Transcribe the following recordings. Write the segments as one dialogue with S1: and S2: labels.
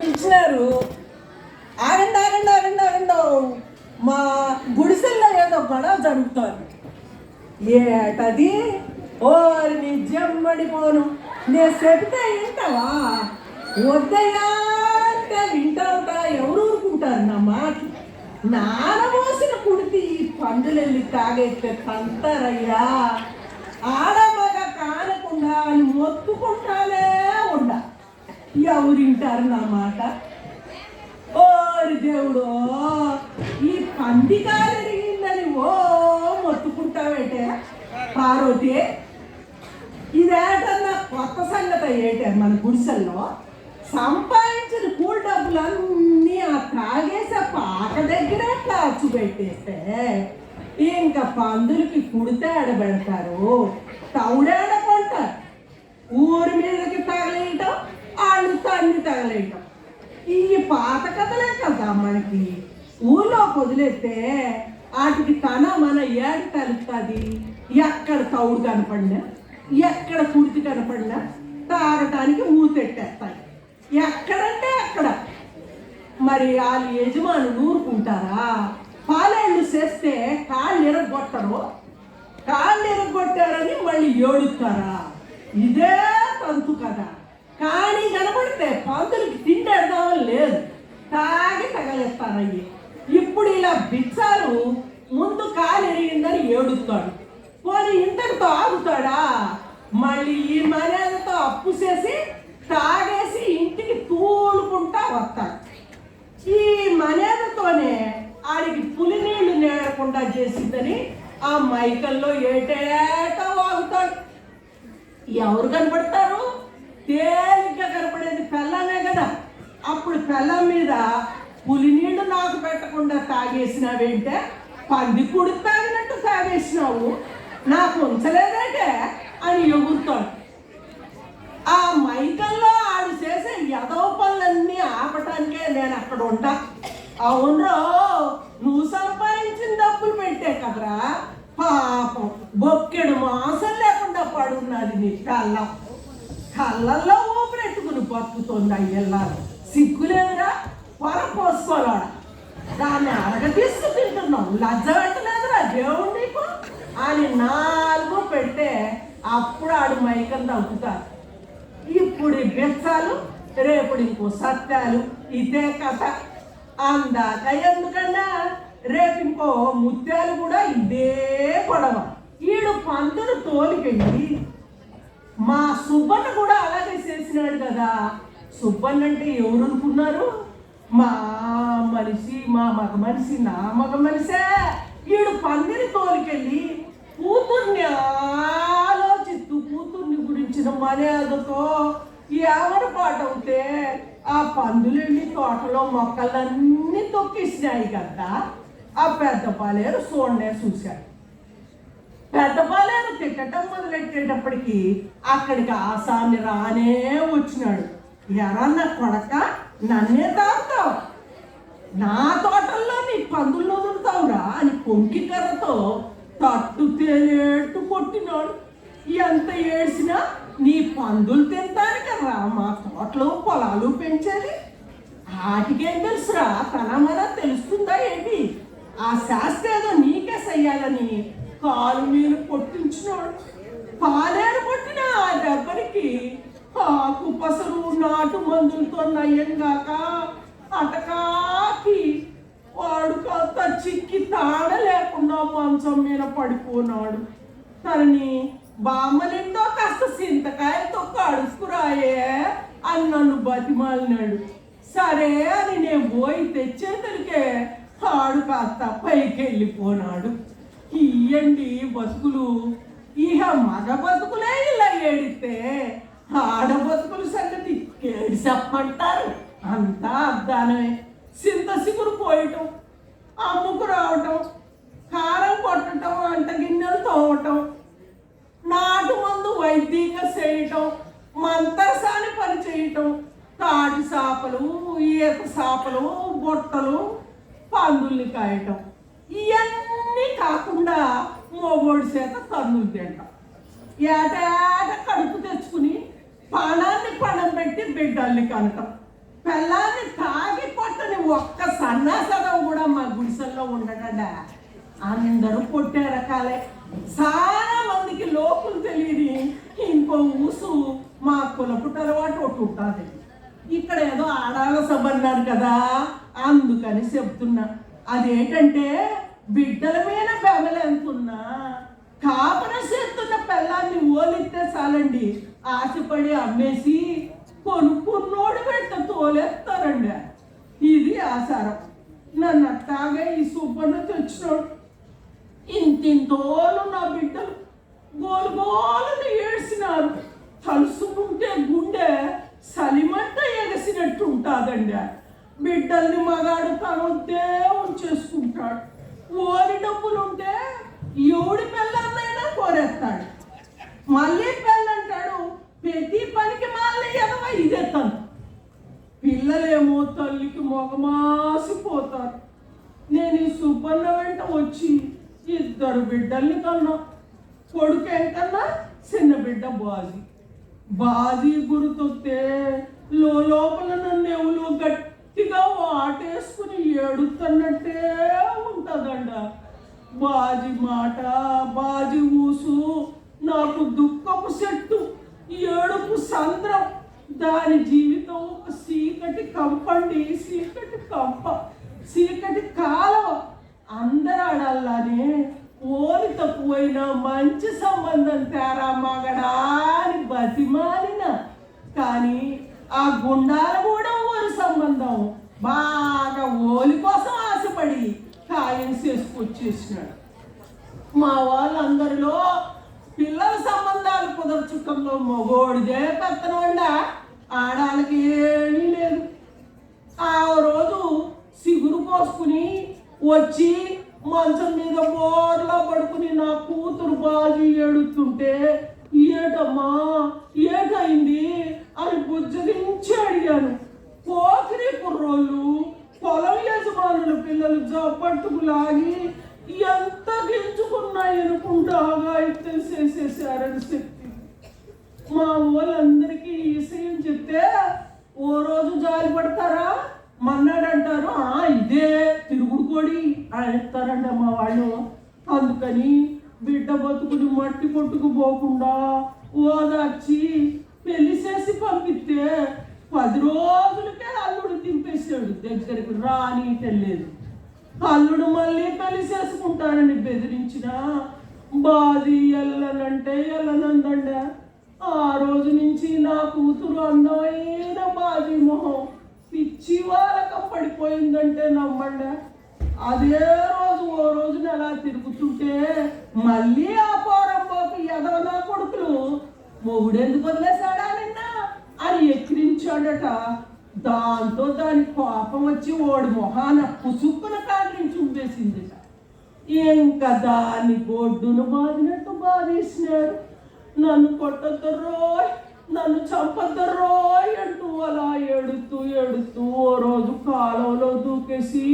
S1: ఇచ్చినారు. ఆగండి ఆగండి ఆగండి ఆగండి, మా గుడిసెల్లో ఏదో గొడవ జరుగుతుంది. ఏటది? ఓ నీ జమ్మడిపోను, నేను చెప్తే వింటావా? వద్దయ్యా అంటే వింటావుట. ఎవరు ఊరుకుంటారు నా మాట? నానమోసిన కుడితి పందులెళ్ళి తాగెత్తే తంతారయ్యా. ఆడమగ కానకుండా అని మొత్తుకుంటానే ఉండ. ఎవరింటారు నా మాట? ఓరి దేవుడు, ఈ పంది కాలరిగిందని ఓ మొత్తుకుంటావేటే పార్వతి? ఇదేటన్నా కొత్త సంగతి ఏటే? మన గుడిసెల్లో సంపాదించిన కూల్ డబ్బులన్నీ ఆ తాగేసే పాక దగ్గర ఖర్చు పెట్టేస్తే ఇంకా పందులకి కుడితే ఆడబెడతారు, తౌడాడ కొంటారు. ఊరి మీదకి తగలేయటం, వాళ్ళు తన్ని తగలేయటం. ఈ పాత కథలే కదా మనకి. ఊళ్ళో వదిలేస్తే వాటికి తన మన ఏడు కలుస్తుంది. ఎక్కడ తౌడు కనపడినా, ఎక్కడ కుడితి కనపడినా తాగటానికి మూతెట్టేస్తాయి. ఎక్కడంటే అక్కడ. మరి వాళ్ళు యజమానులు ఊరుకుంటారా? పాలేళ్ళు చేస్తే కాళ్ళు ఎరగొట్టరు, కాళ్ళు ఎరగొట్టారని మళ్ళీ ఏడుస్తారా? ఇదే తంతు కదా. కానీ కనపడితే పందులకి తిండేద్దామని లేదు, తాగి తగలేస్తారయ్యి. ఇప్పుడు ఇలా బిచ్చాలు ముందు కాలు ఎరిగిందని ఏడుస్తాడు. పోనీ ఇంతటితో ఆగుతాడా? మళ్ళీ ఈ మర్యాదతో అప్పు చేసి తాగేసి ఇంటికి తూలుకుంటా వస్తాడు. ఈ మర్యాదతోనే ఆడికి పులి నీళ్లు నేడకుండా చేసిందని ఆ మైకల్లో ఏటేటా వాగుతాడు. ఎవరు కనపడతారు? తేలిగ్గా కనపడేది పెళ్ళమే కదా. అప్పుడు పెళ్ళం మీద పులి నీళ్లు నాకు పెట్టకుండా తాగేసినావేంటే, పంది కుడి తాగినట్టు తాగేసినావు, నాకు ఉంచలేదంటే అని ఎగురుతాడు. ఆ మైకల్లో ఆడు చేసే ఎదవ పనులన్నీ ఆపటానికే నేను అక్కడ ఉంటా. అవునరో, నువ్వు సంపాదించిన డబ్బులు పెట్టే కదరా. పాపం బొక్కెడు మాసం లేకుండా పడున్నది నీ కళ్ళం. కళ్ళల్లో ఊపిరెట్టుకుని బతుకుతుంది. అయ్యల్లారు సిగ్గులేదురా? పొర పోసుకోవాలా? దాన్ని అరగ తీసుకు తింటున్నావు, లజ్జ పెట్టలేదురా దేవుడు నీకు అని 4 పెట్టే అప్పుడు ఆడు మైకం తగ్గుతారు. ఇప్పుడు ఈ బెచ్చాలు, రేపుడు ఇంకో సత్యాలు. ఇదే కథ. అందాక ఎందుకన్నా రేపు ఇంకో ముత్యాలు కూడా ఇదే గొడవ. ఈడు పందులు తోలికెళ్ళి మా సుబ్బన్న కూడా అలాగే చేసినాడు కదా. సుబ్బన్న అంటే ఎవరు అనుకున్నారు? మా మనిషి, మా మగ మనిషి, నా మగ మనిషే. ఈడు పందిని తోలికెళ్ళి కూతుర్ని ఆలోచిస్తూ కూతుర్ని గురించిన మర్యాదతో ఏమరపాటవుతే ఆ పందులెళ్ళి తోటలో మొక్కలన్నీ తొక్కేసినాయి కదా. ఆ పెద్ద పాలేరు చూడనే చూశాడు. పెద్ద పాలేరు తిట్టడం మొదలెట్టేటప్పటికి అక్కడికి ఆసామి రానే వచ్చినాడు. ఎరన్నా కొడక, నన్నే తాగుతావు, నా తోటల్లో నీ పందుల్లో వదులుతావురా అని కొంకి కర్రతో తట్టు తేలేట్టు కొట్టినాడు. ఎంత ఏడ్చినా నీ పందులు తింటానికర్రా మా తోటలో పొలాలు పెంచేది. వాటికేం తెలుసురా? తన మన తెలుస్తుందా ఏంటి? ఆ శాస్త్ర ఏదో నీకే చెయ్యాలని కాలు మీద కొట్టించినాడు. పాలేరు కొట్టిన ఆ దెబ్బరికి ఆకు పసరు నాటు మందులతో నయ్యంగాక అటకాకి వాడు కాస్త చిక్కి తాడ లేకుండా మంచం మీద పడిపోనాడు. తనని బామ్మనిందో కాస్త చింతకాయలతో కడుసుకురాయే అని నన్ను బతిమాలినాడు. సరే అని నేను పోయి తెచ్చేతరికే ఆడు కాస్త పైకి వెళ్ళిపోనాడు. ఇయ్యండి బతుకులు. ఇక మగ బతుకులే ఇలా ఏడితే ఆడ బతుకుల సంగతి ఏడి చెప్పంటారు. అంతా అద్దానమే. చింత సిగురు పోయటం, అమ్ముకు రావటం, కారం కొట్టడం, అంట గిన్నెలు తోవటం, నాటు మందు వైద్యంగా చేయటం, మంతరసాని పని చేయటం, తాటి చేపలు, ఈత చేపలు, బొట్టలు, పందుల్ని కాయటం. ఇవన్నీ కాకుండా మోగోడి చేత తన్నులు తింటాం. ఏటేట కడుపు తెచ్చుకుని పణాన్ని పణం పెట్టి బిడ్డల్ని కనటం. పెళ్ళాన్ని తాగి కొట్టని ఒక్క సన్నాసదం కూడా మా గుడిసెల్లో ఉండడా. అందరూ కొట్టే రకాలే. చాలా మందికి లోకులు తెలియదు. ఇంకో ఊసు మా కులపుట అలవాటు ఒకటి ఉంటుంది. ఇక్కడ ఏదో ఆడాల సభ అన్నారు కదా, అందుకని చెప్తున్నా. అదేంటంటే బిడ్డల మీద బెమలెంతున్నా కాపన చేస్తున్న పెళ్ళాన్ని ఓలిస్తే చాలండి, ఆశపడి అమ్మేసి కొనుక్కున్నోడు పెట్ట తోలేస్తారండి. ఇది ఆచారం. నన్ను అట్టాగే ఈ సుబ్బన్న తెచ్చినోడు. ఇంతింతోళ్ళు నా బిడ్డలు గోలుగోలను ఏడ్చినారు. తలుసుకుంటే గుండె సలిమంట ఎగసినట్టు ఉంటుందండి. బిడ్డల్ని మగాడు తను దేవుడు చేసుకుంటాడు. ఓరి డబ్బులుంటే ఎవడి పిల్లలైనా కోరేస్తాడు. మళ్ళీ పెళ్ళంటాడు. ప్రతి పనికి మళ్ళీ ఎదవ ఇదేస్తాను. పిల్లలేమో తల్లికి మొగమాసిపోతారు. నేను ఈ సుబ్బన్న వెంట వచ్చి 2 బిడ్డల్ని కన్నా. కొడుకు ఎంకన్నా, చిన్న బిడ్డ బాజీ గుర్తొస్తే లోపల నన్ను ఎవరు గట్టిగా వాటేసుకుని ఏడుతున్నట్టే ఉంటుందండ. బాజీ మాట, బాజీ ఊసు నాకు దుఃఖపు చెట్టు, ఏడుపు సంద్రం. దాని జీవితం ఒక చీకటి కంపండి, చీకటి కాలవ. అందరూ ఆడాలని ఓరి తక్కువైన మంచి సంబంధం తేరా మగడా అని బతిమాలిన. కానీ ఆ గుండాల కూడా ఓరి సంబంధం బాగా ఓలి కోసం ఆశపడి ఖాయం చేసుకొచ్చేసినాడు. మా వాళ్ళందరిలో పిల్లల సంబంధాలు కుదర్చుకంలో మగోడిదే పెత్తనండా, ఆడాలకి ఏమీ లేదు. ఆ రోజు సిగురు పోసుకుని వచ్చి మంచం మీద బోర్లా పడుకుని నా కూతురు బాజీ ఏడుతుంటే ఏటమ్మా ఏటైంది అని బుజ్జగించి అడిగాను. పోకిరి కుర్రోళ్ళు పొలం యజమానుల పిల్లలు జబ్బట్టుకు లాగి ఎంత గించుకున్నాయనుకుంటాగా అయితే చేసేసారని చెప్పి మా వాళ్ళందరికీ ఈ విషయం చెప్తే ఓ రోజు జాలి పడతారా, మన్నాడంటారు ఇదే తిరుగుడు కోడి అనేస్తారంట మా వాళ్ళు. అందుకని బిడ్డ బతుకుని మట్టి కొట్టుకుపోకుండా ఓదార్చి పెళ్లి చేసి పంపిస్తే 10 రోజులకే అల్లుడు దింపేసాడు. దగ్గరికి రాని తెలియదు. అల్లుడు మళ్ళీ పెళ్లి చేసుకుంటానని బెదిరించిన బాజీ ఎల్లనంటే ఎల్లనందండ. ఆ రోజు నుంచి నా కూతురు అందమైన బాజీ మొహం పిచ్చి వాళ్ళకం పడిపోయిందంటే నమ్మండి. అదే రోజు ఓ రోజున అలా తిరుగుతుంటే మళ్ళీ ఆ పోరంపోకు ఎదవనా కొడుకులు మొగుడెందుకు వదిలేశాడా నిన్న అని ఎక్కిరించాడట. దాంతో దాని కోపం వచ్చి ఓడి మొహాన పుసుక్కున కాండ్రించి ఉంపేసింది. ఇంకా దాన్ని గొడ్డును బాదినట్టు బాధేసినారు. నన్ను కొట్టద్దర్రోయ్, నన్ను చంపద్దర్రోయ్ అంటూ అలా ఏడుతూ ఓ రోజు కాలంలో దూకేసి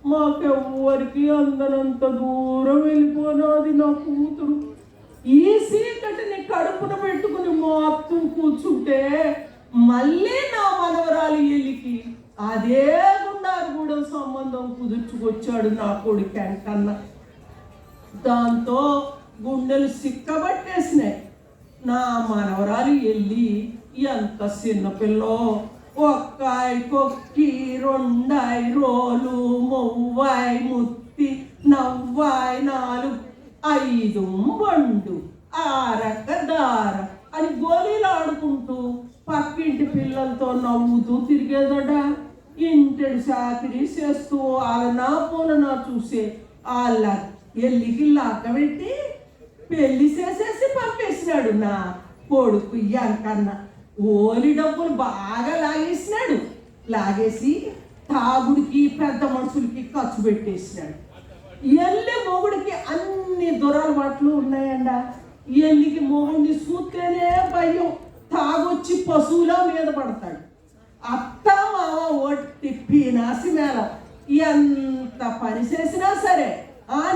S1: మాకెవ్వరికి అందనంత దూరం వెళ్ళిపోయినది నా కూతురు. ఈ చీకటిని కడుపున పెట్టుకుని మొత్తం కూర్చుంటే మళ్ళీ నా మనవరాలి ఎల్లికి అదే గుండారుగూడెం సంబంధం కుదుర్చుకొచ్చాడు నా కొడుకు కన్నా. దాంతో గుండెలు సిక్కబట్టేసినాయి. నా మనవరాలు వెళ్ళి ఎంత చిన్నపిల్లో, 1 కొక్కి 2 రోలు 3 ముత్తి 4 5 బండు 6 దార అని గోళీలు ఆడుకుంటూ పక్కింటి పిల్లలతో నవ్వుతూ తిరిగేదట. ఇంటడి చాకరీ చేస్తూ వాళ్ళనా పూలనా చూసే వాళ్ళ ఎల్లికి లాక్కబెట్టి పెళ్లి చేసేసి పంపేసినాడు నా కొడుకు ఎంకన్నా. ఓలి డబ్బులు బాగా లాగేసినాడు. లాగేసి తాగుడికి పెద్ద మనుషులకి ఖర్చు పెట్టేసినాడు. ఎల్లి మొగుడికి అన్ని దురలవాట్లు ఉన్నాయండ. ఎల్లికి మొగుడిని చూస్తేనే భయం. తాగొచ్చి పశువుల మీద పడతాడు. అత్త మామ ఒట్టి పీనాసి మేళం. ఎంత పని చేసినా సరే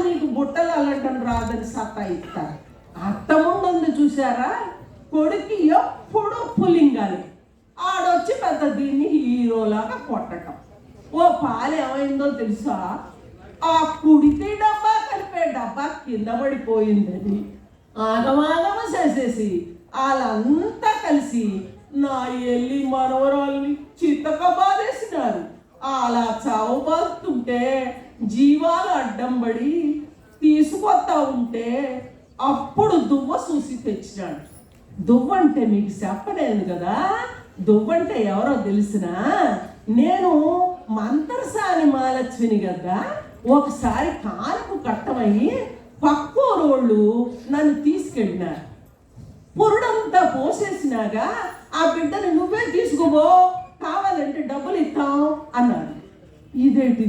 S1: నీకు బుట్టలు అల్లటం రాదని సత్తా ఇస్తారు. అత్త ముందు చూసారా, కొడుకు ఎప్పుడు పులింగాలి. ఆడో వాడొచ్చి పెద్ద దీన్ని హీరోలాగా కొట్టటం. ఓ పాలు ఏమైందో తెలుసా, ఆ కుడితి డబ్బా కలిపే డబ్బా కింద పడిపోయిందని ఆగమాగమ చేసేసి వాళ్ళంతా కలిసి నా ఎల్లి మనవరాల్ని చిత్తక బాధేసినారు. అలా చావు బాగుతుంటే జీవాలు అడ్డం పడి తీసుకొస్తా ఉంటే అప్పుడు దువ్వ చూసి తెచ్చినాడు. దువ్వంటే మీకు చెప్పలేదు కదా, దువ్వంటే ఎవరో తెలిసినా, నేను మంతరసాని మహాలక్ష్మిని కదా. ఒకసారి కాలుకు కట్టమయ్యి పక్కూరోళ్ళు నన్ను తీసుకెళ్ళినారు. పురుడంతా పోసేసినాగా ఆ బిడ్డని నువ్వే తీసుకుపో, కావాలంటే డబ్బులు ఇస్తాం అన్నారు. ఇదేంటి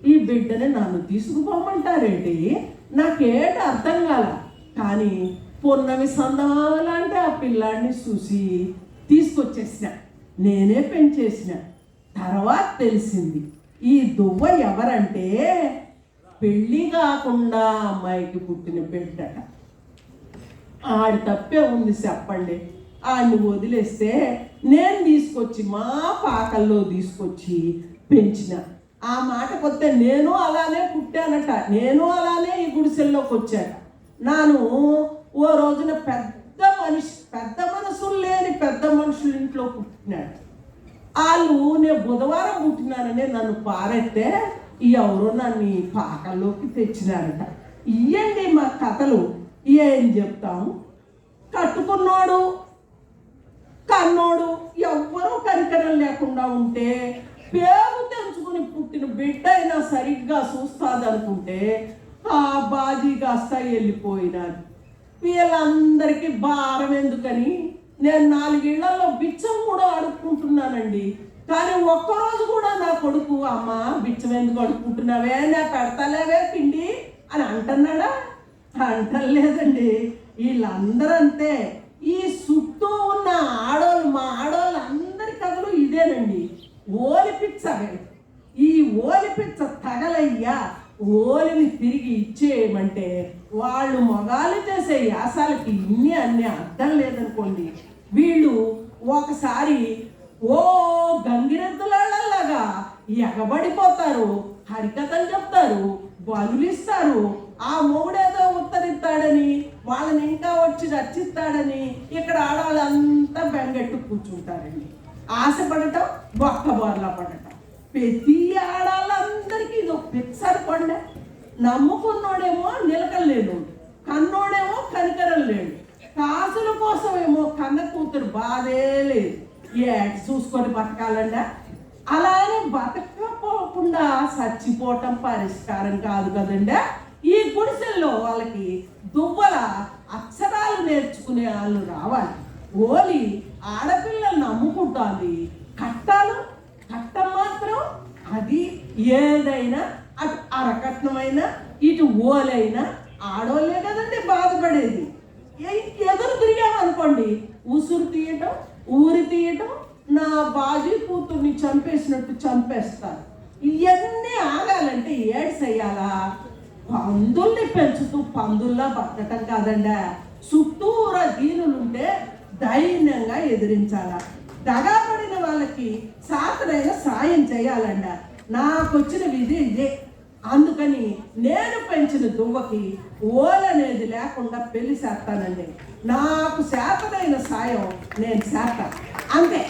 S1: ఈ బిడ్డని నన్ను తీసుకుపోమంటారేంటి, నాకేంటి అర్థం కాల. కానీ పొన్నమి సందమాలంటే ఆ పిల్లాడిని చూసి తీసుకొచ్చేసిన, నేనే పెంచేసిన. తర్వాత తెలిసింది ఈ దువ్వ ఎవరంటే పెళ్ళి కాకుండా అమ్మాయికి పుట్టిన బిడ్డట. ఆడి తప్పే ఉంది చెప్పండి. ఆడిని వదిలేస్తే నేను తీసుకొచ్చి మా పాకల్లో తీసుకొచ్చి పెంచిన. ఆ మాటకొస్తే నేను అలానే పుట్టానట, నేను అలానే ఈ గుడిసెల్లోకి వచ్చాట. నాను ఓ రోజున పెద్ద మనసులు లేని పెద్ద మనుషుల ఇంట్లో పుట్టినాడు. వాళ్ళు నేను బుధవారం పుట్టినానని నన్ను పారెత్తే ఎవరో నన్ను పాకల్లోకి తెచ్చినారట. ఇయ్యండి మా కథలు. ఏం చెప్తాము, కట్టుకున్నాడు కన్నోడు ఎవ్వరూ కనికరం లేకుండా ఉంటే పేరు తెంచుకుని పుట్టిన బిడ్డ అయినా సరిగ్గా చూస్తాదనుకుంటే ఆ బాజీ కాస్త వెళ్ళిపోయినాడు. వీళ్ళందరికీ భారం ఎందుకని నేను 4 ఇళ్లలో బిచ్చం కూడా అడుక్కుంటున్నానండి. కానీ ఒక్కరోజు కూడా నా కొడుకు అమ్మ బిచ్చం ఎందుకు అడుక్కుంటున్నావే, నా పెడతలేవే పిండి అని అంటున్నాడా? అంటలేదండి. వీళ్ళందరూ అంతే. ఈ చుట్టూ ఉన్న ఆడోళ్ళు, మా ఆడోళ్ళు అందరి కథలు ఇదేనండి. ఓలిపిచ్చ, ఈ ఓలిపిచ్చ తగలయ్యా, ఓలిని తిరిగి ఇచ్చేయమంటే వాళ్ళు మగాళ్ళు చేసే యాసాలకి అన్ని అర్థం లేదనుకోండి. వీళ్ళు ఒకసారి ఓ గంగిరెద్దులాగా ఎగబడిపోతారు, హరికథలు చెప్తారు, బలులిస్తారు. ఆ మొగుడేదో ఉత్తరిస్తాడని వాళ్ళని ఇంకా వచ్చి రచిస్తాడని ఇక్కడ ఆడవాళ్ళంతా బెంగెట్టు కూర్చుంటారండి. ఆశపడటం, బొక్కబోర్లా పడటం. ప్రతి ఆడాళ్ళందరికీ ఇది ఒక పిక్సర్ కొండ. నమ్ముకున్నోడేమో నిలకలేడు, కన్నోడేమో కనికరం లేడు. కాసుల కోసమేమో కన్న కూతురు బాధే లేదు. ఏటి చూసుకొని బతకాలండా. అలానే బతకపోకుండా చచ్చిపోవటం పరిష్కారం కాదు కదండి. ఈ గుడిసెల్లో వాళ్ళకి దువ్వల అక్షరాలు నేర్చుకునే వాళ్ళు రావాలి. ఓలి ఆడపిల్లల్ని నమ్ముకుంటుంది. కట్టం మాత్రం అది ఏదైనా, అటు అరకట్నమైనా ఇటు ఓలైనా ఆడోళ్ళే కదండి బాధపడేది. ఎదురు తిరిగామనుకోండి, ఉసురు తీయటం, ఊరి తీయటం, నా బాజీ కూతుర్ని చంపేసినట్టు చంపేస్తారు. ఇవన్నీ ఆగాలంటే ఏడు చెయ్యాలా? పందుల్ని పెంచుతూ పందుల్లా బతకటం కాదండి. చుట్టూరా దీనులుంటే ధైర్యంగా ఎదిరించాలా. దగాపడిన వాళ్ళకి సాతనైన సాయం చేయాలండ. నాకు వచ్చిన విధి ఇదే. అందుకని నేను పెంచిన దువ్వకి ఓలనేది లేకుండా పెళ్లి చేస్తానండి. నాకు శాతనైన సాయం నేను చేస్తాను. అంతే.